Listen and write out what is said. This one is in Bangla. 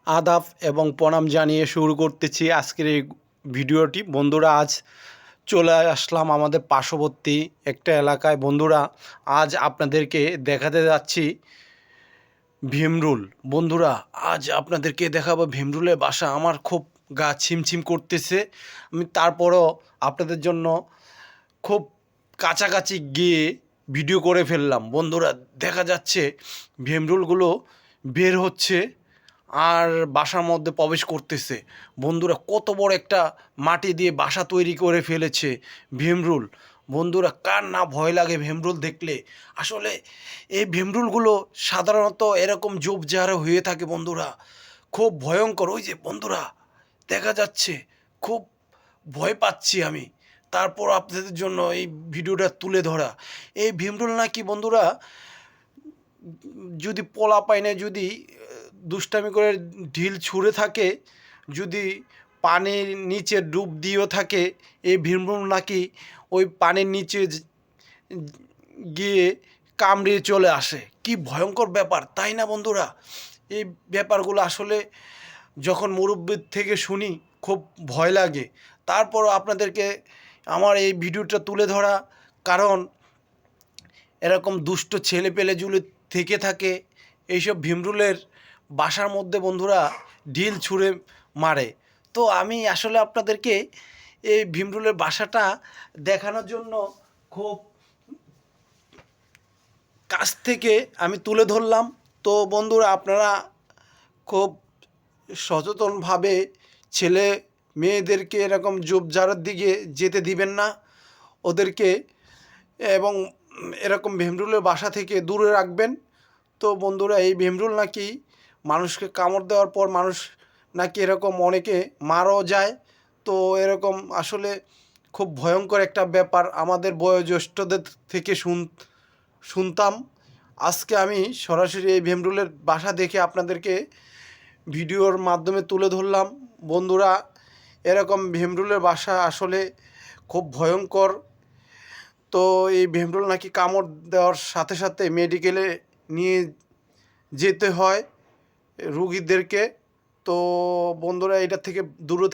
আদাব এবং প্রণাম জানিয়ে শুরু করতেছি আজকের এই ভিডিওটি। বন্ধুরা, আজ চলে আসলাম আমাদের পার্শ্ববর্তী একটা এলাকায়। বন্ধুরা, আজ আপনাদেরকে দেখাতে যাচ্ছি ভীমরুল। বন্ধুরা, আজ আপনাদেরকে দেখাবো ভীমরুলের বাসা। আমার খুব গা ছিমছিম করতেছে, আমি তারপরও আপনাদের জন্য খুব কাছাকাছি গিয়ে ভিডিও করে ফেললাম। বন্ধুরা, দেখা যাচ্ছে ভীমরুলগুলো বের হচ্ছে আর বাসার মধ্যে প্রবেশ করতেছে। বন্ধুরা, কত বড় একটা মাটি দিয়ে বাসা তৈরি করে ফেলেছে ভীমরুল। বন্ধুরা, কার না ভয় লাগে ভীমরুল দেখলে? আসলে এই ভীমরুলগুলো সাধারণত এরকম ঝোপঝাড় হয়ে থাকে। বন্ধুরা, খুব ভয়ঙ্কর। ওই যে বন্ধুরা দেখা যাচ্ছে, খুব ভয় পাচ্ছি আমি। তারপর আপনাদের জন্য এই ভিডিওটা তুলে ধরা। এই ভীমরুল নাকি বন্ধুরা, যদি পোলা পাইনে যদি দুষ্টামি করে ঢিল ছুঁড়ে থাকে, যদি পানির নিচে ডুব দিয়েও থাকে, এই ভীমরুল নাকি ওই পানির নিচে গিয়ে কামড়িয়ে চলে আসে। কি ভয়ঙ্কর ব্যাপার, তাই না বন্ধুরা? এই ব্যাপারগুলো আসলে যখন মুরব্বির থেকে শুনি খুব ভয় লাগে। তারপরও আপনাদেরকে আমার এই ভিডিওটা তুলে ধরা, কারণ এরকম দুষ্ট ছেলেপেলে যদি থেকে থাকে এইসব ভীমরুলের বাসার মধ্যে, বন্ধুরা ঢিল ছুঁড়ে মারে। তো আমি আসলে আপনাদেরকে এই ভীমরুলের বাসাটা দেখানোর জন্য খুব কাছ থেকে আমি তুলে ধরলাম। তো বন্ধুরা, আপনারা খুব সচেতনভাবে ছেলে মেয়েদেরকে এরকম ঝোপঝাড়ের দিকে যেতে দিবেন না ওদেরকে, এবং এরকম ভীমরুলের বাসা থেকে দূরে রাখবেন। তো বন্ধুরা, এই ভীমরুল নাকি মানুষকে কামড় দেওয়ার পর মানুষ নাকি এরকম অনেকে মারাও যায়। তো এরকম আসলে খুব ভয়ঙ্কর একটা ব্যাপার, আমাদের বয়োজ্যেষ্ঠদের থেকে শুনতাম। আজকে আমি সরাসরি এই ভীমরুলের বাসা দেখে আপনাদেরকে ভিডিওর মাধ্যমে তুলে ধরলাম। বন্ধুরা, এরকম ভীমরুলের বাসা আসলে খুব ভয়ঙ্কর। তো এই ভীমরুল নাকি কামড় দেওয়ার সাথে সাথে মেডিকেলে নিয়ে যেতে হয় রুগীদেরকে। তো বন্ধুরা, এটা থেকে দূরে